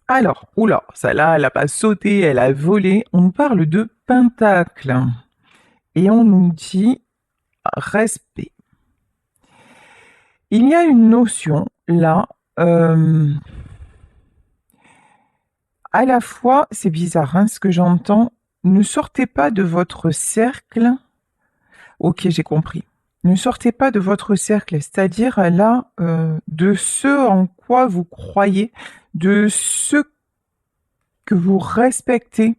Alors, oula, celle-là, elle n'a pas sauté, elle a volé. On parle de pentacle. Et on nous dit respect. Il y a une notion là, à la fois, c'est bizarre hein, ce que j'entends, ne sortez pas de votre cercle. Ok, j'ai compris. Ne sortez pas de votre cercle, c'est-à-dire là, de ce en quoi vous croyez, de ce que vous respectez.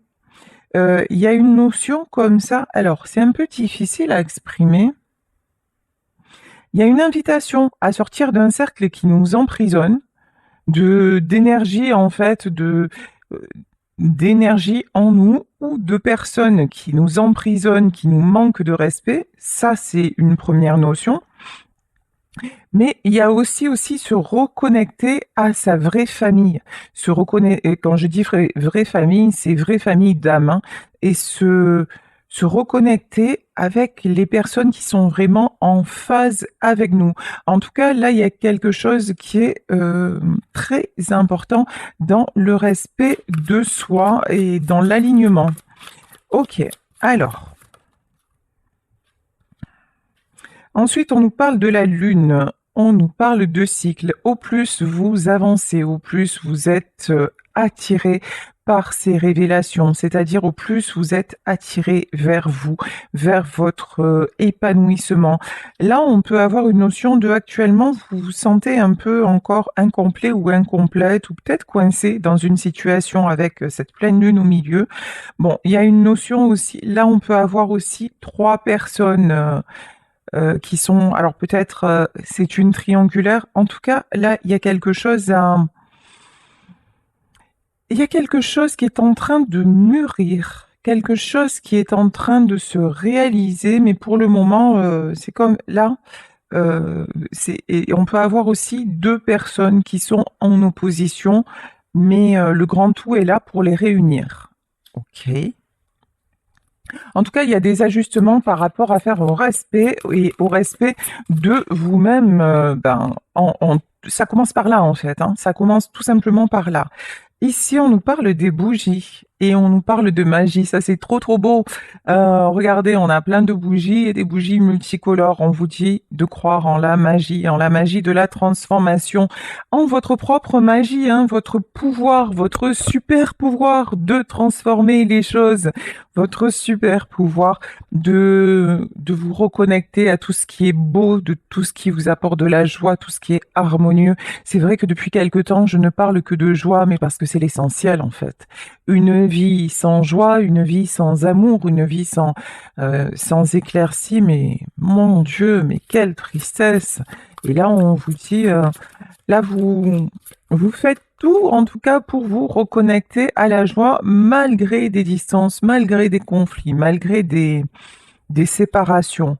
Il y a une notion comme ça, alors c'est un peu difficile à exprimer. Il y a une invitation à sortir d'un cercle qui nous emprisonne, d'énergie en fait, euh, d'énergie en nous ou de personnes qui nous emprisonnent, qui nous manquent de respect. Ça, c'est une première notion. Mais il y a aussi se reconnecter à sa vraie famille. Et quand je dis vraie famille, c'est vraie famille d'âme. Hein, et se reconnecter avec les personnes qui sont vraiment en phase avec nous. En tout cas, là, il y a quelque chose qui est très important dans le respect de soi et dans l'alignement. Ok, alors. Ensuite, on nous parle de la Lune, on nous parle de cycle. Au plus vous avancez, au plus vous êtes attiré par ces révélations, c'est-à-dire au plus vous êtes attiré vers vous, vers votre épanouissement. Là, on peut avoir une notion de actuellement, vous vous sentez un peu encore incomplet ou incomplète, ou peut-être coincé dans une situation avec cette pleine lune au milieu. Bon, il y a une notion aussi, là, on peut avoir aussi trois personnes qui sont, alors peut-être c'est une triangulaire. En tout cas, là, il y a quelque chose il y a quelque chose qui est en train de mûrir, quelque chose qui est en train de se réaliser, mais pour le moment, c'est comme là, et on peut avoir aussi deux personnes qui sont en opposition, mais le grand tout est là pour les réunir. Ok. En tout cas, il y a des ajustements par rapport à faire au respect et au respect de vous-même. Ça commence par là, en fait. Hein. Ça commence tout simplement par là. Ici, on nous parle des bougies et on nous parle de magie. Ça, c'est trop, trop beau. Regardez, on a plein de bougies et des bougies multicolores. On vous dit de croire en la magie de la transformation, en votre propre magie, hein, votre pouvoir, votre super pouvoir de transformer les choses, votre super pouvoir de vous reconnecter à tout ce qui est beau, de tout ce qui vous apporte de la joie, tout ce qui est harmonieux. C'est vrai que depuis quelque temps, je ne parle que de joie, mais parce que c'est l'essentiel en fait. Une vie sans joie, une vie sans amour, une vie sans éclaircie, mais mon Dieu, mais quelle tristesse. Et là, on vous dit, là, vous faites tout, en tout cas, pour vous reconnecter à la joie, malgré des distances, malgré des conflits, malgré des séparations.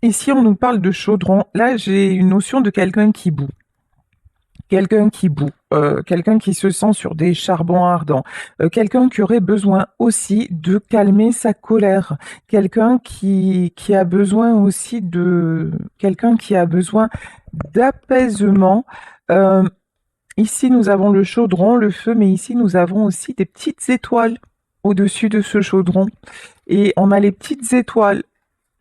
Ici, on nous parle de chaudron. Là, j'ai une notion de quelqu'un qui bout. Quelqu'un qui bout, quelqu'un qui se sent sur des charbons ardents, quelqu'un qui aurait besoin aussi de calmer sa colère, quelqu'un qui a besoin aussi quelqu'un qui a besoin d'apaisement. Euh, Ici, nous avons le chaudron, le feu, mais ici, nous avons aussi des petites étoiles au-dessus de ce chaudron. Et on a les petites étoiles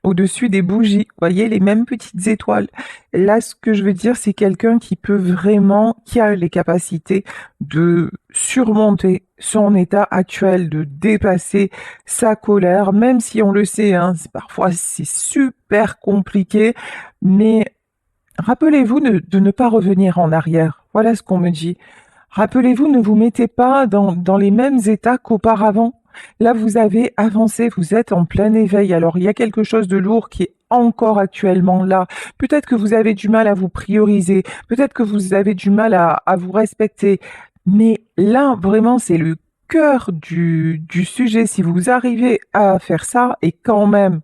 au-dessus des bougies. Vous voyez, les mêmes petites étoiles. Là, ce que je veux dire, c'est quelqu'un qui peut vraiment, qui a les capacités de surmonter son état actuel, de dépasser sa colère, même si on le sait, hein, parfois c'est super compliqué, mais rappelez-vous de ne pas revenir en arrière. Voilà ce qu'on me dit. Rappelez-vous, ne vous mettez pas dans les mêmes états qu'auparavant. Là, vous avez avancé, vous êtes en plein éveil. Alors, il y a quelque chose de lourd qui est encore actuellement là. Peut-être que vous avez du mal à vous prioriser. Peut-être que vous avez du mal à vous respecter. Mais là, vraiment, c'est le cœur du sujet. Si vous arrivez à faire ça, et quand même,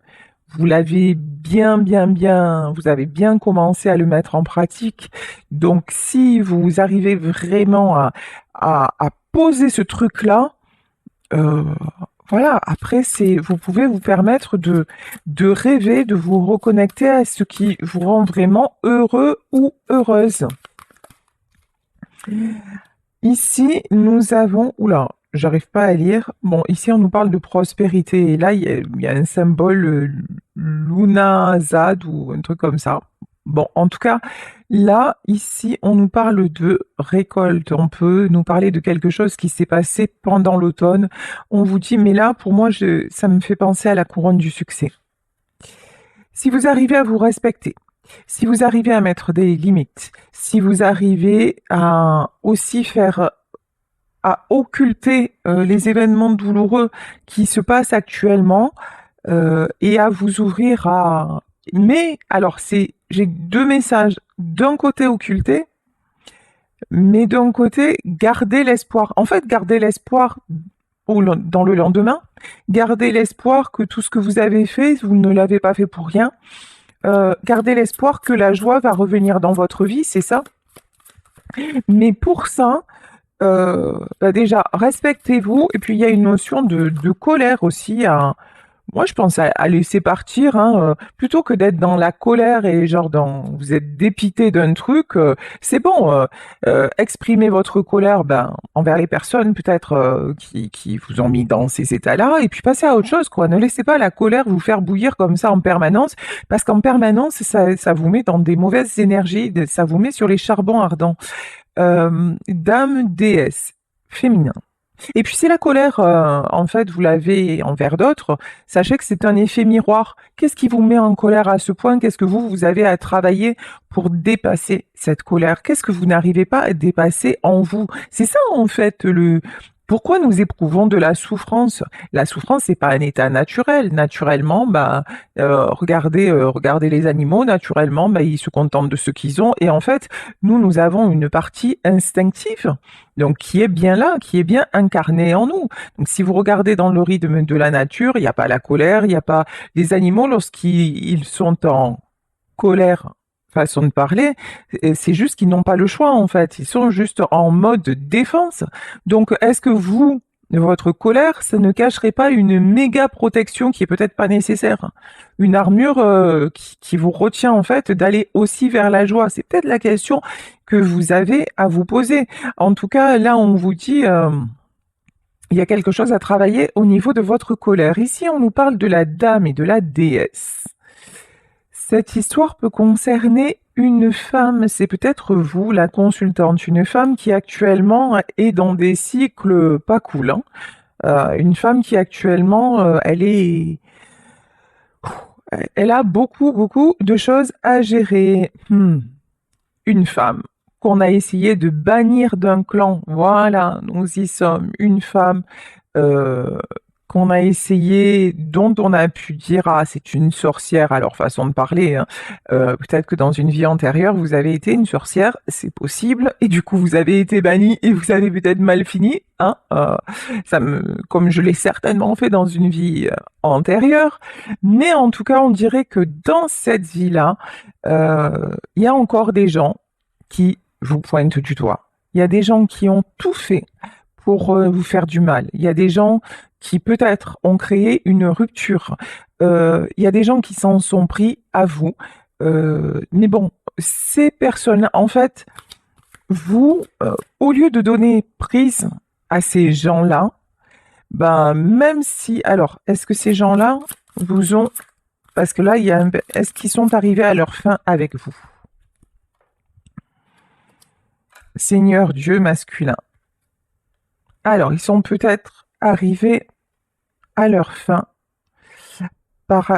vous l'avez vous avez bien commencé à le mettre en pratique. Donc, si vous arrivez vraiment à poser ce truc-là, euh, voilà, après, vous pouvez vous permettre de rêver, de vous reconnecter à ce qui vous rend vraiment heureux ou heureuse. Ici, nous avons... Oula, j'arrive pas à lire. Bon, ici, on nous parle de prospérité. Et là, il y a un symbole Lunazad ou un truc comme ça. Bon, en tout cas, là, ici, on nous parle de récolte. On peut nous parler de quelque chose qui s'est passé pendant l'automne. On vous dit, mais là, pour moi, ça me fait penser à la couronne du succès. Si vous arrivez à vous respecter, si vous arrivez à mettre des limites, si vous arrivez à aussi faire à occulter les événements douloureux qui se passent actuellement et à vous ouvrir à... Mais alors, j'ai deux messages. D'un côté, occulter, mais d'un côté, garder l'espoir. En fait, garder l'espoir dans le lendemain, garder l'espoir que tout ce que vous avez fait, vous ne l'avez pas fait pour rien. Gardez l'espoir que la joie va revenir dans votre vie, c'est ça. Mais pour ça, déjà, respectez-vous. Et puis, il y a une notion de colère aussi. Moi, je pense à laisser partir, hein, plutôt que d'être dans la colère et genre vous êtes dépité d'un truc. C'est bon, exprimez votre colère envers les personnes peut-être qui vous ont mis dans ces états-là, et puis passez à autre chose, quoi. Ne laissez pas la colère vous faire bouillir comme ça en permanence, parce qu'en permanence, ça vous met dans des mauvaises énergies, ça vous met sur les charbons ardents. Dame déesse féminin. Et puis si la colère, en fait, vous l'avez envers d'autres, sachez que c'est un effet miroir. Qu'est-ce qui vous met en colère à ce point? Qu'est-ce que vous avez à travailler pour dépasser cette colère? Qu'est-ce que vous n'arrivez pas à dépasser en vous? C'est ça, en fait, Pourquoi nous éprouvons de la souffrance? La souffrance, c'est pas un état naturel. Naturellement, regardez les animaux. Naturellement, ils se contentent de ce qu'ils ont. Et en fait, nous avons une partie instinctive, donc qui est bien là, qui est bien incarnée en nous. Donc, si vous regardez dans le rythme de la nature, il n'y a pas la colère, il n'y a pas les animaux lorsqu'ils sont en colère, façon de parler, c'est juste qu'ils n'ont pas le choix en fait, ils sont juste en mode défense. Donc est-ce que votre colère, ça ne cacherait pas une méga protection qui est peut-être pas nécessaire? Une armure qui vous retient en fait d'aller aussi vers la joie? C'est peut-être la question que vous avez à vous poser. En tout cas, là on vous dit... il y a quelque chose à travailler au niveau de votre colère. Ici, on nous parle de la dame et de la déesse. Cette histoire peut concerner une femme, c'est peut-être vous, la consultante, une femme qui actuellement est dans des cycles pas cool, hein. Une femme qui actuellement, elle a beaucoup, beaucoup de choses à gérer. Une femme qu'on a essayé de bannir d'un clan, voilà, nous y sommes, une femme qu'on a essayé, dont on a pu dire ah c'est une sorcière à leur façon de parler, hein. Peut-être que dans une vie antérieure vous avez été une sorcière, c'est possible, et du coup vous avez été banni et vous avez peut-être mal fini, hein. Comme je l'ai certainement fait dans une vie antérieure, mais en tout cas on dirait que dans cette vie-là, il y a encore des gens qui vous pointent du doigt. Il y a des gens qui ont tout fait pour vous faire du mal. Il y a des gens qui peut-être ont créé une rupture. Il y a des gens qui s'en sont pris à vous. Mais bon, ces personnes, en fait, vous, au lieu de donner prise à ces gens-là, même si... Alors, est-ce que ces gens-là vous ont... Parce que là, est-ce qu'ils sont arrivés à leur fin avec vous? Seigneur Dieu masculin. Alors, ils sont peut-être arrivés à leur fin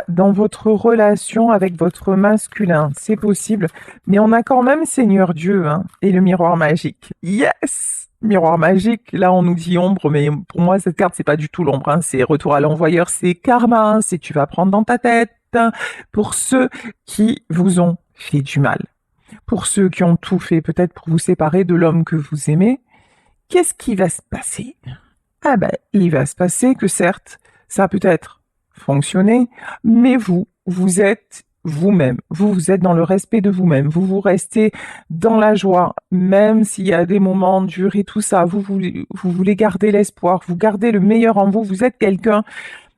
dans votre relation avec votre masculin. C'est possible. Mais on a quand même Seigneur Dieu, hein, et le miroir magique. Yes! Miroir magique. Là, on nous dit ombre, mais pour moi, cette carte, c'est pas du tout l'ombre, hein. C'est retour à l'envoyeur, c'est karma, c'est tu vas prendre dans ta tête. Pour ceux qui vous ont fait du mal. Pour ceux qui ont tout fait, peut-être pour vous séparer de l'homme que vous aimez. Qu'est-ce qui va se passer? Il va se passer que certes, ça peut être fonctionné, mais vous êtes vous-même. Vous êtes dans le respect de vous-même. Vous restez dans la joie, même s'il y a des moments durs et tout ça. Vous voulez garder l'espoir, vous gardez le meilleur en vous. Vous êtes quelqu'un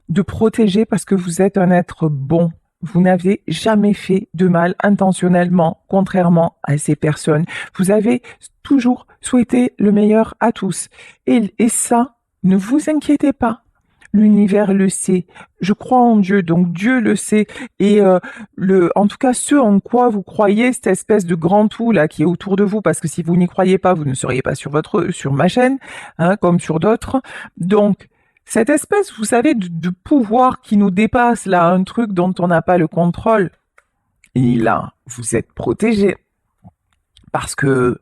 de protégé parce que vous êtes un être bon. Vous n'avez jamais fait de mal intentionnellement, contrairement à ces personnes. Vous avez toujours souhaité le meilleur à tous. Et ça, ne vous inquiétez pas. L'univers le sait. Je crois en Dieu, donc Dieu le sait. Et en tout cas, ce en quoi vous croyez, cette espèce de grand tout là qui est autour de vous, parce que si vous n'y croyez pas, vous ne seriez pas sur ma chaîne, hein, comme sur d'autres. Donc, cette espèce, vous savez, de pouvoir qui nous dépasse là, un truc dont on n'a pas le contrôle. Et là, vous êtes protégé parce que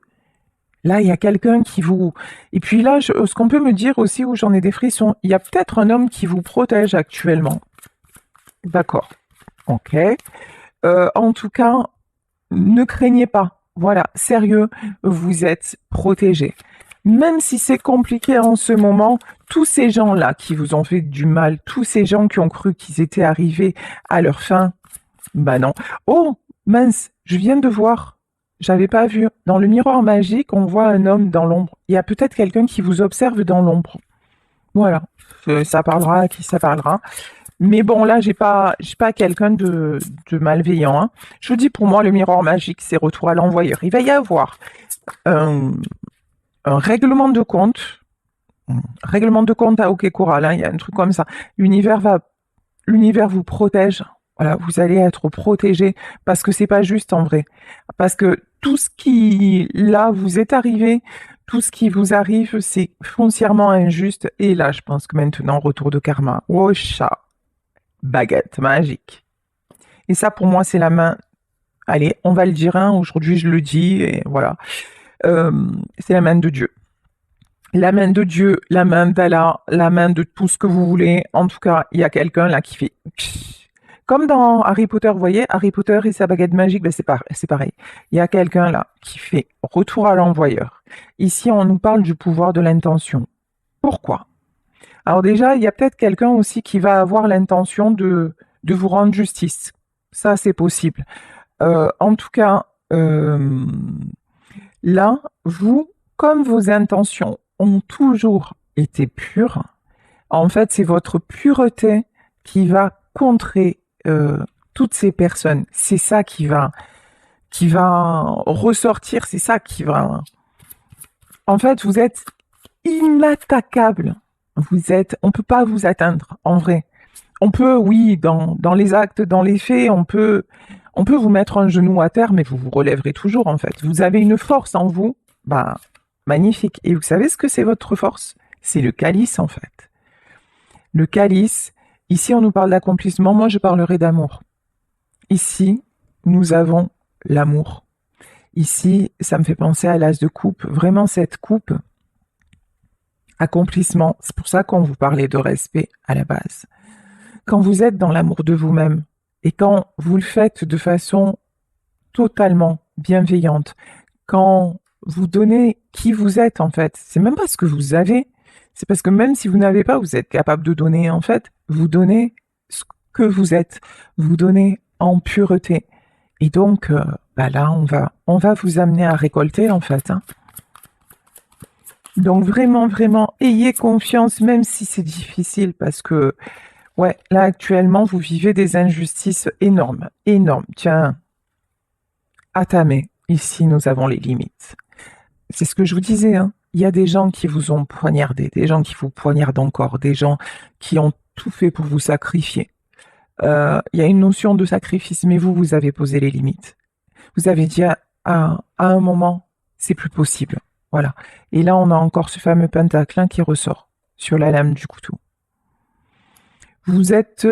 là, il y a quelqu'un qui vous... Et puis là, ce qu'on peut me dire aussi, où j'en ai des frissons, il y a peut-être un homme qui vous protège actuellement. D'accord. Ok. En tout cas, ne craignez pas. Voilà, sérieux, vous êtes protégé. Même si c'est compliqué en ce moment, tous ces gens-là qui vous ont fait du mal, tous ces gens qui ont cru qu'ils étaient arrivés à leur fin, bah non. Oh, mince, je viens de voir. J'avais pas vu. Dans le miroir magique, on voit un homme dans l'ombre. Il y a peut-être quelqu'un qui vous observe dans l'ombre. Voilà. Ça parlera à qui ça parlera. Mais bon, là, j'ai pas quelqu'un de malveillant, hein. Je vous dis, pour moi, le miroir magique, c'est retour à l'envoyeur. Il va y avoir un règlement de compte. Règlement de compte à OK Coral, hein, il y a un truc comme ça. L'univers vous protège. Voilà, vous allez être protégé parce que c'est pas juste en vrai. Parce que tout ce qui là vous est arrivé, tout ce qui vous arrive, c'est foncièrement injuste. Et là, je pense que maintenant, retour de karma. Oh chat, baguette magique. Et ça, pour moi, c'est la main. Allez, on va le dire, hein, aujourd'hui, je le dis, et voilà. C'est la main de Dieu. La main de Dieu, la main d'Allah, la main de tout ce que vous voulez. En tout cas, il y a quelqu'un là qui fait... Comme dans Harry Potter, vous voyez, Harry Potter et sa baguette magique, ben c'est pareil. Il y a quelqu'un là qui fait retour à l'envoyeur. Ici, on nous parle du pouvoir de l'intention. Pourquoi? Alors déjà, il y a peut-être quelqu'un aussi qui va avoir l'intention de vous rendre justice. Ça, c'est possible. En tout cas, là, vous, comme vos intentions ont toujours été pures, en fait, c'est votre pureté qui va contrer toutes ces personnes. C'est ça qui va ressortir, c'est ça qui va... En fait, vous êtes inattaquable. On peut pas vous atteindre, en vrai. On peut, oui, dans les actes, dans les faits, on peut vous mettre un genou à terre, mais vous vous relèverez toujours, en fait. Vous avez une force en vous, bah, magnifique. Et vous savez ce que c'est votre force? C'est le calice, en fait. Le calice, ici, on nous parle d'accomplissement, moi, je parlerai d'amour. Ici, nous avons l'amour. Ici, ça me fait penser à l'as de coupe. Vraiment, cette coupe, accomplissement, c'est pour ça qu'on vous parlait de respect à la base. Quand vous êtes dans l'amour de vous-même et quand vous le faites de façon totalement bienveillante, quand vous donnez qui vous êtes en fait, c'est même pas ce que vous avez, c'est parce que même si vous n'avez pas, vous êtes capable de donner en fait, vous donnez ce que vous êtes, vous donnez en pureté. Et donc, bah là, on va vous amener à récolter en fait, hein. Donc vraiment, vraiment, ayez confiance, même si c'est difficile, parce que ouais, là actuellement, vous vivez des injustices énormes, énormes. Tiens, Atame, ici nous avons les limites. C'est ce que je vous disais, hein. Il y a des gens qui vous ont poignardé, des gens qui vous poignardent encore, des gens qui ont tout fait pour vous sacrifier. Il y a une notion de sacrifice, mais vous avez posé les limites. Vous avez dit à un moment, c'est plus possible. Voilà. Et là, on a encore ce fameux pentacle qui ressort sur la lame du couteau. Vous êtes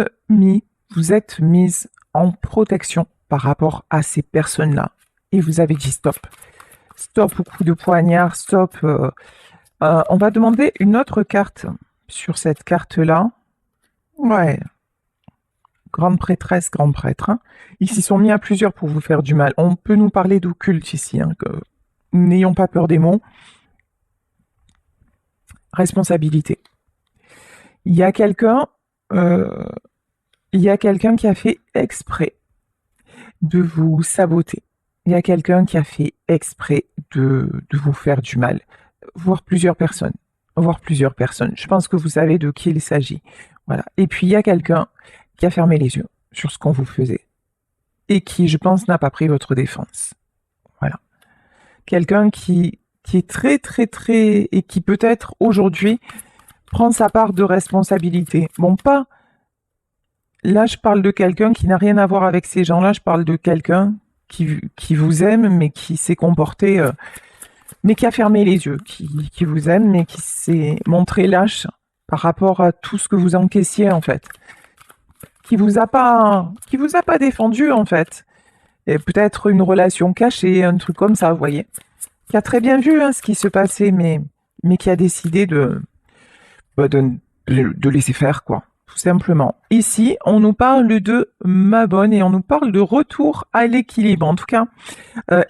mise en protection par rapport à ces personnes-là. Et vous avez dit stop. Stop au coup de poignard, stop. On va demander une autre carte sur cette carte-là. Ouais. Grande prêtresse, grand prêtre. Hein. Ils s'y sont mis à plusieurs pour vous faire du mal. On peut nous parler d'occulte ici. Hein, que... N'ayons pas peur des mots. Responsabilité. Il y a quelqu'un qui a fait exprès de vous saboter. Il y a quelqu'un qui a fait exprès de vous faire du mal. Voire plusieurs personnes. Je pense que vous savez de qui il s'agit. Voilà. Et puis il y a quelqu'un qui a fermé les yeux. sur ce qu'on vous faisait et qui, je pense, n'a pas pris votre défense. Voilà. Quelqu'un qui est très, très, très... et qui peut-être aujourd'hui prend sa part de responsabilité. Bon, pas... Là, je parle de quelqu'un qui n'a rien à voir avec ces gens-là, je parle de quelqu'un qui vous aime, mais qui s'est comporté... mais qui a fermé les yeux, qui vous aime, mais qui s'est montré lâche par rapport à tout ce que vous encaissiez, en fait. Qui vous a pas défendu, en fait. Et peut-être une relation cachée, un truc comme ça, vous voyez. Qui a très bien vu ce qui se passait, mais qui a décidé de laisser faire, quoi. Tout simplement. Ici, on nous parle de ma bonne et on nous parle de retour à l'équilibre. En tout cas,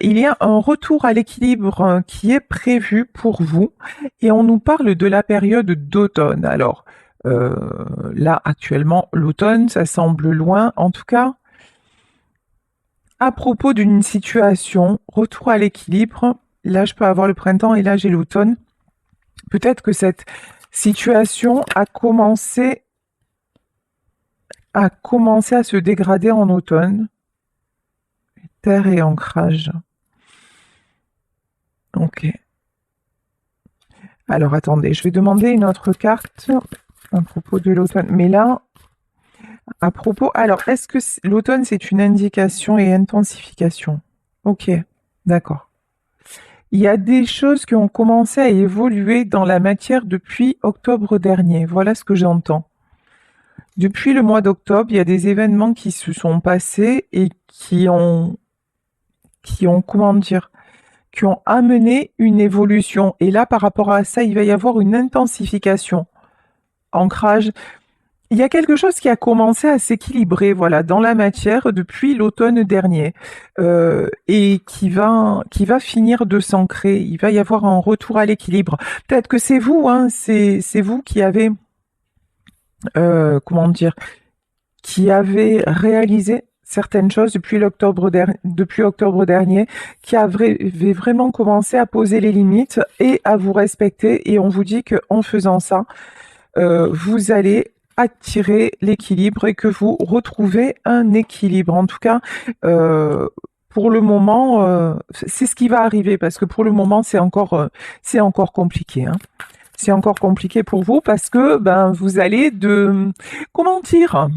il y a un retour à l'équilibre qui est prévu pour vous et on nous parle de la période d'automne. Alors, là, actuellement, l'automne, ça semble loin. En tout cas, à propos d'une situation, retour à l'équilibre, là, je peux avoir le printemps et là, j'ai l'automne. Peut-être que cette situation a commencé à se dégrader en automne. Terre et ancrage. Ok. Alors attendez, je vais demander une autre carte à propos de l'automne. Mais là, à propos... Alors, est-ce que l'automne, c'est une indication et intensification? Ok, d'accord. Il y a des choses qui ont commencé à évoluer dans la matière depuis octobre dernier. Voilà ce que j'entends. Depuis le mois d'octobre, il y a des événements qui se sont passés et qui ont, comment dire, qui ont amené une évolution. Et là, par rapport à ça, il va y avoir une intensification. Ancrage. Il y a quelque chose qui a commencé à s'équilibrer, voilà, dans la matière depuis l'automne dernier, et qui va finir de s'ancrer. Il va y avoir un retour à l'équilibre. Peut-être que c'est vous, c'est vous qui avez, comment dire, qui avez réalisé certaines choses depuis octobre dernier, qui avait vraiment commencé à poser les limites et à vous respecter. Et on vous dit qu'en faisant ça, vous allez attirer l'équilibre et que vous retrouvez un équilibre. En tout cas, pour le moment, c'est ce qui va arriver parce que pour le moment, c'est encore compliqué. C'est encore compliqué pour vous parce que vous allez comment dire,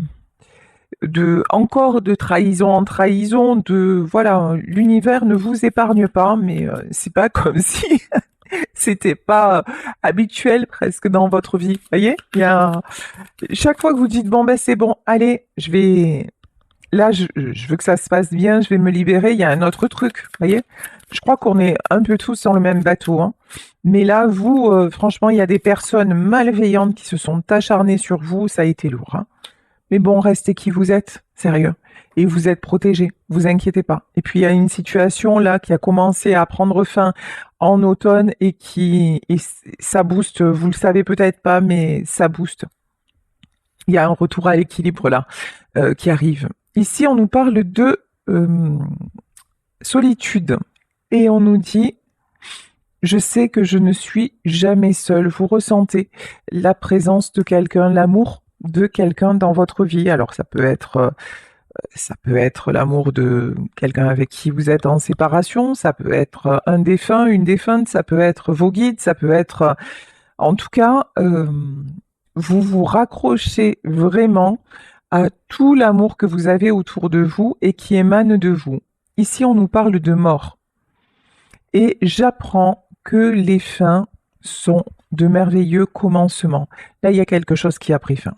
encore de trahison en trahison, voilà, l'univers ne vous épargne pas, mais c'est pas comme si c'était pas habituel presque dans votre vie. Vous voyez, chaque fois que vous dites bon c'est bon, allez, je veux que ça se passe bien, je vais me libérer, il y a un autre truc. Vous voyez, je crois qu'on est un peu tous dans le même bateau. Mais là, vous, franchement, il y a des personnes malveillantes qui se sont acharnées sur vous, ça a été lourd. Mais bon, restez qui vous êtes, sérieux. Et vous êtes protégés, vous inquiétez pas. Et puis il y a une situation là qui a commencé à prendre fin en automne et ça booste, vous le savez peut-être pas, mais ça booste. Il y a un retour à l'équilibre là qui arrive. Ici, on nous parle de solitude et on nous dit je sais que je ne suis jamais seule. Vous ressentez la présence de quelqu'un, l'amour de quelqu'un dans votre vie. Alors ça peut être l'amour de quelqu'un avec qui vous êtes en séparation, ça peut être un défunt, une défunte, ça peut être vos guides, ça peut être... En tout cas, vous vous raccrochez vraiment à tout l'amour que vous avez autour de vous et qui émane de vous. Ici, on nous parle de mort. Et j'apprends que les fins sont de merveilleux commencements. Là, il y a quelque chose qui a pris fin.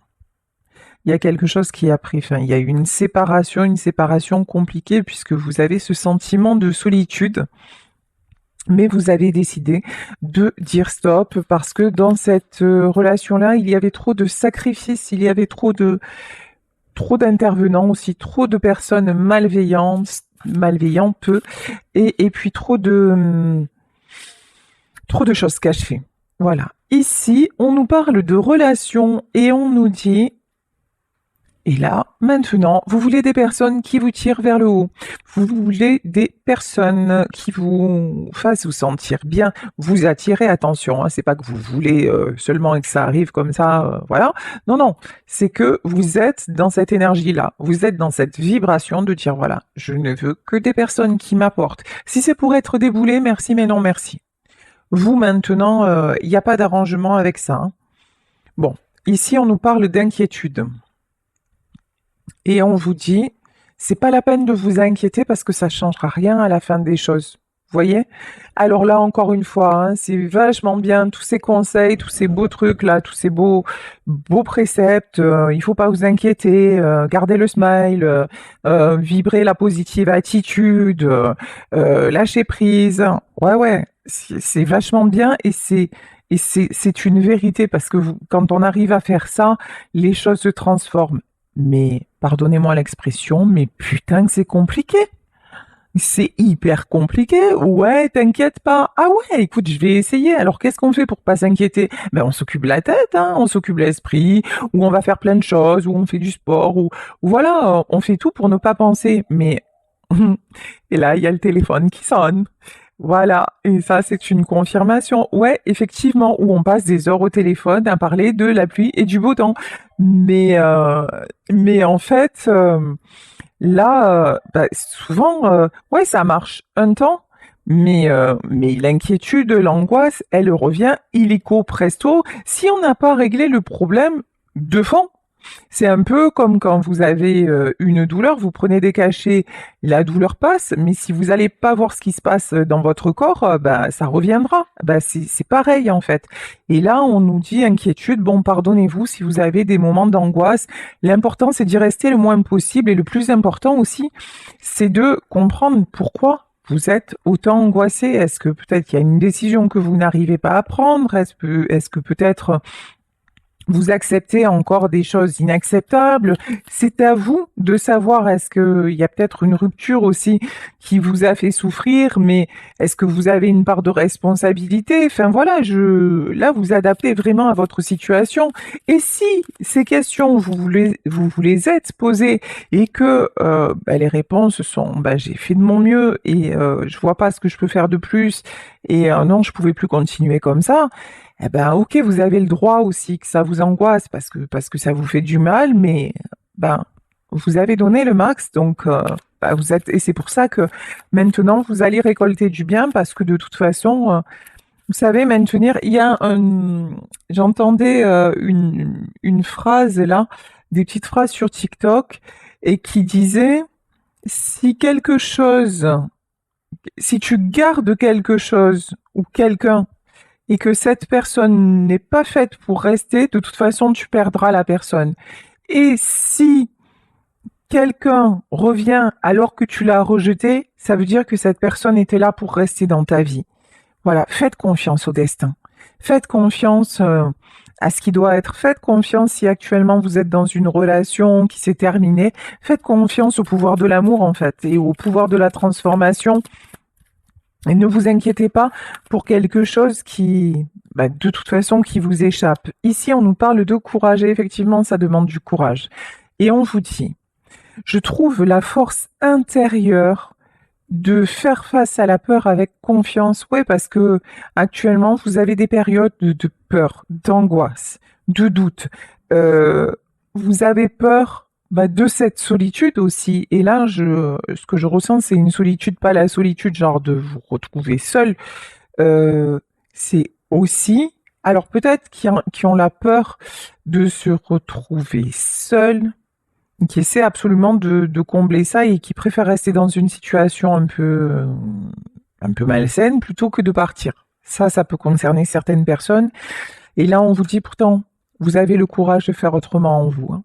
Il y a quelque chose qui a pris fin. Il y a eu une séparation compliquée puisque vous avez ce sentiment de solitude. Mais vous avez décidé de dire stop parce que dans cette relation-là, il y avait trop de sacrifices, il y avait trop d'intervenants aussi, trop de personnes malveillantes, et puis trop de choses cachées. Voilà. Ici, on nous parle de relations et on nous dit Et là, maintenant, vous voulez des personnes qui vous tirent vers le haut. Vous voulez des personnes qui vous fassent vous sentir bien, vous attirer. Attention, hein, c'est pas que vous voulez seulement que ça arrive comme ça, voilà. Non, non, c'est que vous êtes dans cette énergie-là. Vous êtes dans cette vibration de dire voilà, je ne veux que des personnes qui m'apportent. Si c'est pour être déboulé, merci, mais non, merci. Vous maintenant, il n'y a pas d'arrangement avec ça, hein. Bon, ici on nous parle d'inquiétude. Et on vous dit, c'est pas la peine de vous inquiéter parce que ça changera rien à la fin des choses. Vous voyez? Alors là, encore une fois, hein, c'est vachement bien, tous ces conseils, tous ces beaux trucs là, tous ces beaux préceptes, il faut pas vous inquiéter, gardez le smile, vibrez la positive attitude, lâchez prise. Ouais, ouais, c'est vachement bien et c'est une vérité parce que quand on arrive à faire ça, les choses se transforment. Mais, pardonnez-moi l'expression, mais putain que c'est compliqué. C'est hyper compliqué. Ouais, t'inquiète pas. Ah ouais, écoute, je vais essayer. Alors, qu'est-ce qu'on fait pour pas s'inquiéter? Ben, on s'occupe la tête, hein, on s'occupe l'esprit, ou on va faire plein de choses, ou on fait du sport, ou voilà, on fait tout pour ne pas penser. Mais, et là, il y a le téléphone qui sonne. Voilà, et ça c'est une confirmation. Ouais, effectivement, où on passe des heures au téléphone à parler de la pluie et du beau temps. Mais, euh, mais en fait, là, bah, souvent, ouais, ça marche un temps, mais l'inquiétude, l'angoisse, elle revient illico presto si on n'a pas réglé le problème de fond. C'est un peu comme quand vous avez une douleur, vous prenez des cachets, la douleur passe, mais si vous n'allez pas voir ce qui se passe dans votre corps, bah, ça reviendra. Bah, c'est pareil en fait. Et là, on nous dit inquiétude, bon, pardonnez-vous si vous avez des moments d'angoisse. L'important, c'est d'y rester le moins possible et le plus important aussi, c'est de comprendre pourquoi vous êtes autant angoissé. Est-ce que peut-être qu'il y a une décision que vous n'arrivez pas à prendre? Est-ce que peut-être vous acceptez encore des choses inacceptables. C'est à vous de savoir, est-ce qu'il y a peut-être une rupture aussi qui vous a fait souffrir, mais est-ce que vous avez une part de responsabilité? Enfin voilà, là, vous adaptez vraiment à votre situation. Et si ces questions, vous les êtes posées et que bah, les réponses sont, bah, j'ai fait de mon mieux et je vois pas ce que je peux faire de plus et non, je pouvais plus continuer comme ça, eh ben, ok, vous avez le droit aussi que ça vous angoisse parce que ça vous fait du mal, mais ben, vous avez donné le max, donc bah, et c'est pour ça que maintenant vous allez récolter du bien parce que de toute façon, vous savez maintenir. J'entendais une phrase là, des petites phrases sur TikTok et qui disait si quelque chose, si tu gardes quelque chose ou quelqu'un et que cette personne n'est pas faite pour rester, de toute façon, tu perdras la personne. Et si quelqu'un revient alors que tu l'as rejeté, ça veut dire que cette personne était là pour rester dans ta vie. Voilà, faites confiance au destin. Faites confiance à ce qui doit être. Faites confiance si actuellement vous êtes dans une relation qui s'est terminée. Faites confiance au pouvoir de l'amour en fait et au pouvoir de la transformation. Et ne vous inquiétez pas pour quelque chose qui, bah, de toute façon, qui vous échappe. Ici, on nous parle de courage et effectivement, ça demande du courage. Et on vous dit, je trouve la force intérieure de faire face à la peur avec confiance. Ouais, parce que actuellement, vous avez des périodes de peur, d'angoisse, de doute. Vous avez peur bah, de cette solitude aussi. Et là, ce que je ressens, c'est une solitude, pas la solitude genre de vous retrouver seul. C'est aussi, alors peut-être qui ont la peur de se retrouver seul, qui essaient absolument de combler ça et qui préfèrent rester dans une situation un peu malsaine plutôt que de partir. Ça peut concerner certaines personnes. Et là, on vous dit pourtant, vous avez le courage de faire autrement en vous, hein.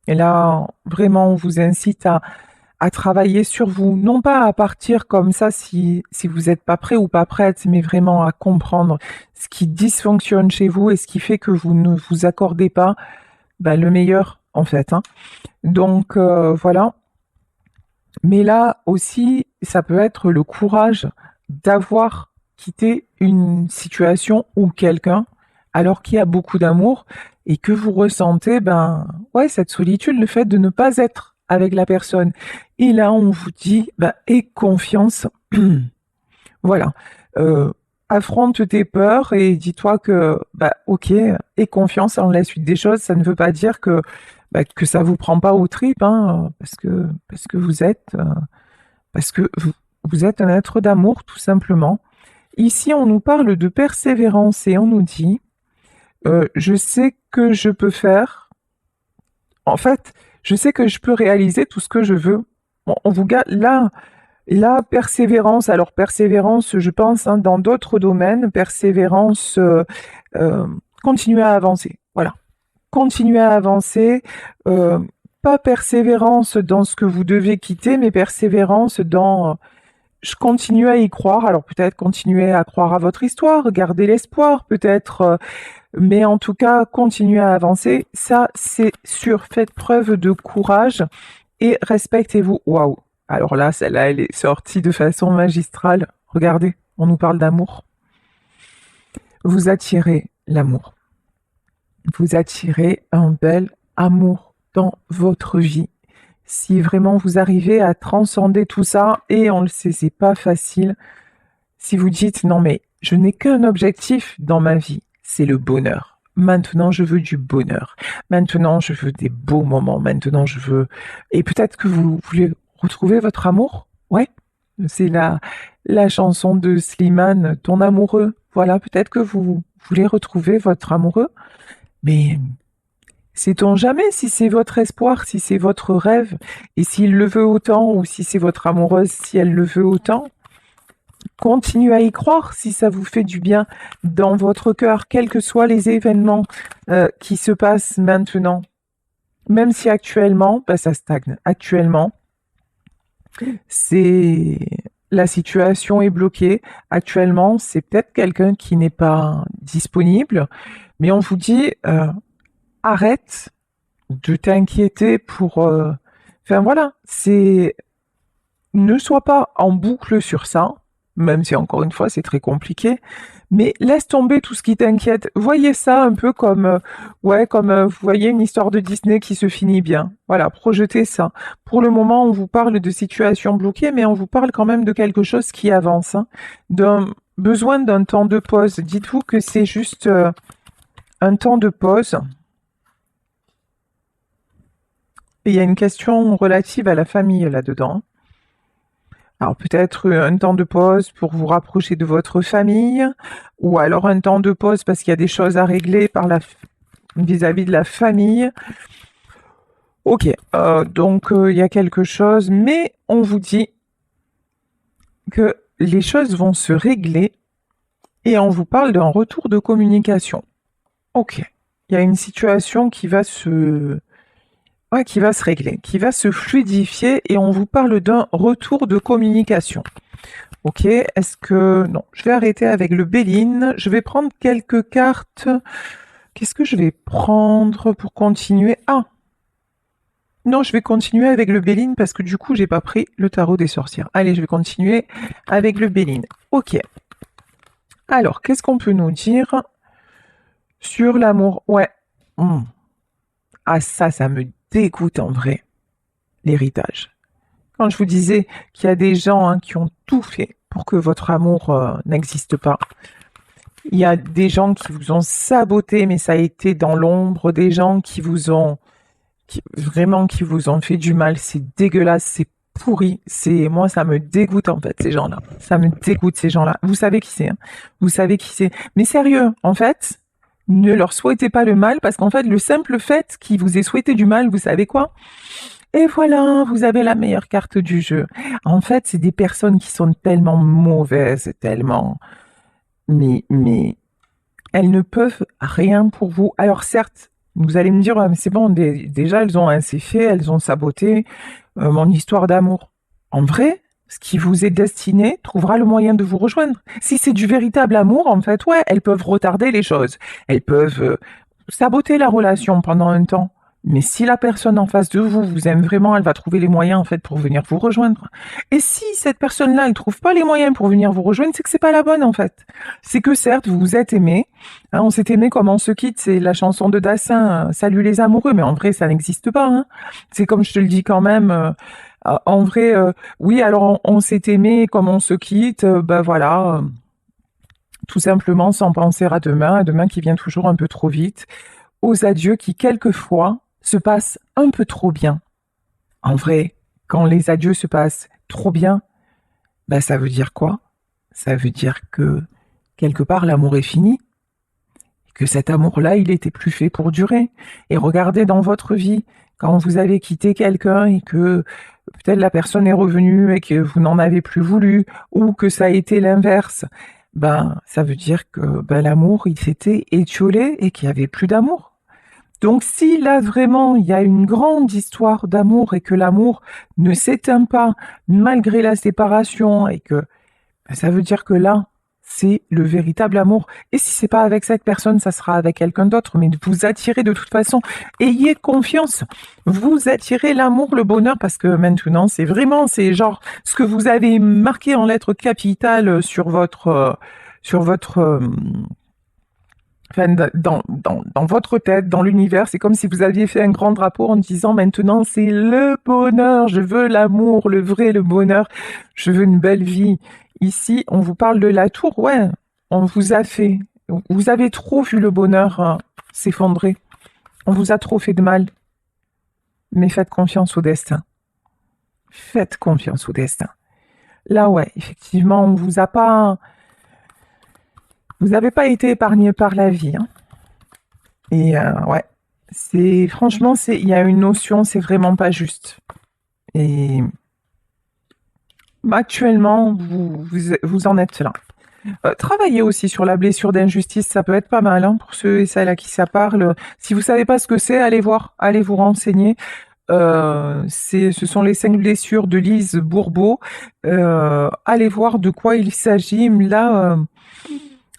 Et là, vraiment, on vous incite à travailler sur vous, non pas à partir comme ça si vous n'êtes pas prêt ou pas prête, mais vraiment à comprendre ce qui dysfonctionne chez vous et ce qui fait que vous ne vous accordez pas bah, le meilleur, en fait, hein. Donc, voilà. Mais là aussi, ça peut être le courage d'avoir quitté une situation ou quelqu'un alors qu'il y a beaucoup d'amour et que vous ressentez, ouais, cette solitude, le fait de ne pas être avec la personne. Et là, on vous dit, aie confiance. Voilà. Euh, Affronte tes peurs et dis-toi que, ok, aie confiance en la suite des choses. Ça ne veut pas dire que ça vous prend pas aux tripes, hein, parce que vous êtes un être d'amour, tout simplement. Ici, on nous parle de persévérance et on nous dit, je sais que je peux faire. En fait, je sais que je peux réaliser tout ce que je veux. On vous garde là. La persévérance, alors persévérance, je pense, hein, dans d'autres domaines, persévérance, euh, continuer à avancer. Voilà, continuer à avancer. euh, Pas persévérance dans ce que vous devez quitter, mais persévérance dans je continue à y croire. Alors peut-être continuer à croire à votre histoire, garder l'espoir, peut-être, mais en tout cas, continuer à avancer. Ça, c'est sûr. Faites preuve de courage et respectez-vous. Waouh! Alors là, celle-là, elle est sortie de façon magistrale. Regardez, on nous parle d'amour. Vous attirez l'amour. Vous attirez un bel amour dans votre vie. Si vraiment vous arrivez à transcender tout ça, et on le sait, c'est pas facile, si vous dites non mais je n'ai qu'un objectif dans ma vie, c'est le bonheur. Maintenant, je veux du bonheur. Maintenant, je veux des beaux moments. Maintenant, je veux... Et peut-être que vous voulez retrouver votre amour. Ouais, c'est la chanson de Slimane, Ton amoureux. Voilà, peut-être que vous voulez retrouver votre amoureux. Mais sait-on jamais si c'est votre espoir, si c'est votre rêve, et s'il le veut autant, ou si c'est votre amoureuse, si elle le veut autant. Continuez à y croire si ça vous fait du bien dans votre cœur, quels que soient les événements qui se passent maintenant. Même si actuellement, ça stagne. Actuellement, c'est la situation est bloquée. Actuellement, c'est peut-être quelqu'un qui n'est pas disponible, mais on vous dit arrête de t'inquiéter pour. Enfin voilà, c'est ne sois pas en boucle sur ça, même si encore une fois c'est très compliqué, mais laisse tomber tout ce qui t'inquiète. Voyez ça un peu comme, vous voyez une histoire de Disney qui se finit bien. Voilà, projetez ça. Pour le moment, on vous parle de situations bloquées, mais on vous parle quand même de quelque chose qui avance, hein, d'un besoin d'un temps de pause. Dites-vous que c'est juste un temps de pause. Et il y a une question relative à la famille là-dedans. Alors peut-être un temps de pause pour vous rapprocher de votre famille, ou alors un temps de pause parce qu'il y a des choses à régler vis-à-vis de la famille. Ok, donc il y a quelque chose, mais on vous dit que les choses vont se régler et on vous parle d'un retour de communication. Ok, il y a une situation qui va se régler, qui va se fluidifier et on vous parle d'un retour de communication. Ok, est-ce que... Non, je vais arrêter avec le Béline. Je vais prendre quelques cartes. Qu'est-ce que je vais prendre pour continuer? Ah! Non, je vais continuer avec le Béline parce que du coup, j'ai pas pris le tarot des sorcières. Allez, je vais continuer avec le Béline. Ok. Alors, qu'est-ce qu'on peut nous dire sur l'amour? Ouais. Ah, ça me dégoûte en vrai, l'héritage. Quand je vous disais qu'il y a des gens qui ont tout fait pour que votre amour n'existe pas, il y a des gens qui vous ont saboté, mais ça a été dans l'ombre, des gens qui vous ont fait du mal, c'est dégueulasse, c'est pourri, moi ça me dégoûte en fait ces gens-là. Ça me dégoûte ces gens-là. Vous savez qui c'est, hein. Vous savez qui c'est. Mais sérieux, en fait, ne leur souhaitez pas le mal parce qu'en fait, le simple fait qu'ils vous aient souhaité du mal, vous savez quoi? Et voilà, vous avez la meilleure carte du jeu. En fait, c'est des personnes qui sont tellement mauvaises, tellement... Mais elles ne peuvent rien pour vous. Alors certes, vous allez me dire, mais c'est bon, déjà, elles ont assez fait, elles ont saboté mon histoire d'amour. En vrai, ce qui vous est destiné trouvera le moyen de vous rejoindre. Si c'est du véritable amour, en fait, ouais, elles peuvent retarder les choses. Elles peuvent saboter la relation pendant un temps. Mais si la personne en face de vous vous aime vraiment, elle va trouver les moyens en fait pour venir vous rejoindre. Et si cette personne-là, elle trouve pas les moyens pour venir vous rejoindre, c'est que c'est pas la bonne en fait. C'est que certes, vous vous êtes aimés. Hein, on s'est aimé comme on se quitte, c'est la chanson de Dassin, Salut les amoureux, mais en vrai, ça n'existe pas. Hein. C'est comme je te le dis quand même. En vrai, oui, alors on s'est aimé comme on se quitte, ben voilà, tout simplement sans penser à demain qui vient toujours un peu trop vite, aux adieux qui quelquefois se passent un peu trop bien. En vrai, quand les adieux se passent trop bien, ben ça veut dire quoi? Ça veut dire que quelque part l'amour est fini, que cet amour-là, il était plus fait pour durer. Et regardez dans votre vie, quand vous avez quitté quelqu'un et que peut-être la personne est revenue et que vous n'en avez plus voulu, ou que ça a été l'inverse, ben ça veut dire que ben, l'amour, il s'était étiolé et qu'il n'y avait plus d'amour. Donc si là vraiment il y a une grande histoire d'amour et que l'amour ne s'éteint pas malgré la séparation et que ben, ça veut dire que là c'est le véritable amour. Et si c'est pas avec cette personne, ça sera avec quelqu'un d'autre, mais vous attirez de toute façon. Ayez confiance. Vous attirez l'amour, le bonheur, parce que maintenant, c'est genre ce que vous avez marqué en lettres capitales sur votre, enfin, dans votre tête, dans l'univers. C'est comme si vous aviez fait un grand drapeau en disant maintenant c'est le bonheur, je veux l'amour, le vrai, le bonheur, je veux une belle vie. Ici, on vous parle de la tour, ouais, on vous a fait, vous avez trop vu le bonheur s'effondrer, on vous a trop fait de mal, mais faites confiance au destin. Faites confiance au destin. Là, ouais, effectivement, on vous a pas, vous n'avez pas été épargné par la vie, hein. Et ouais, c'est franchement, il y a une notion, c'est vraiment pas juste. Et actuellement, vous en êtes là. Travaillez aussi sur la blessure d'injustice, ça peut être pas mal hein, pour ceux et celles à qui ça parle. Si vous savez pas ce que c'est, allez voir, allez vous renseigner. Ce sont les 5 blessures de Lise Bourbeau. Allez voir de quoi il s'agit. Là,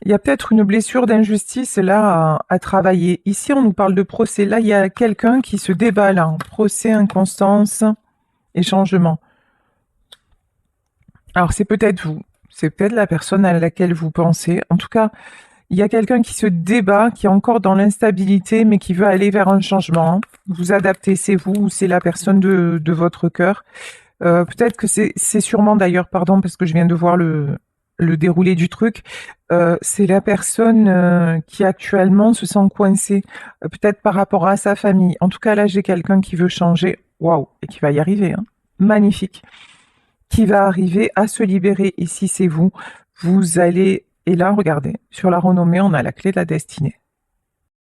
il y a peut-être une blessure d'injustice là à travailler. Ici, on nous parle de procès. Là, il y a quelqu'un qui se débat là. Procès, inconstance et changement. Alors, c'est peut-être vous. C'est peut-être la personne à laquelle vous pensez. En tout cas, il y a quelqu'un qui se débat, qui est encore dans l'instabilité, mais qui veut aller vers un changement. Hein. Vous adaptez, c'est vous ou c'est la personne de votre cœur. Peut-être que c'est sûrement d'ailleurs, pardon, parce que je viens de voir le déroulé du truc, c'est la personne qui actuellement se sent coincée, peut-être par rapport à sa famille. En tout cas, là, j'ai quelqu'un qui veut changer, waouh, et qui va y arriver, hein. Magnifique, qui va arriver à se libérer. Et si c'est vous, vous allez, et là, regardez, sur la renommée, on a la clé de la destinée.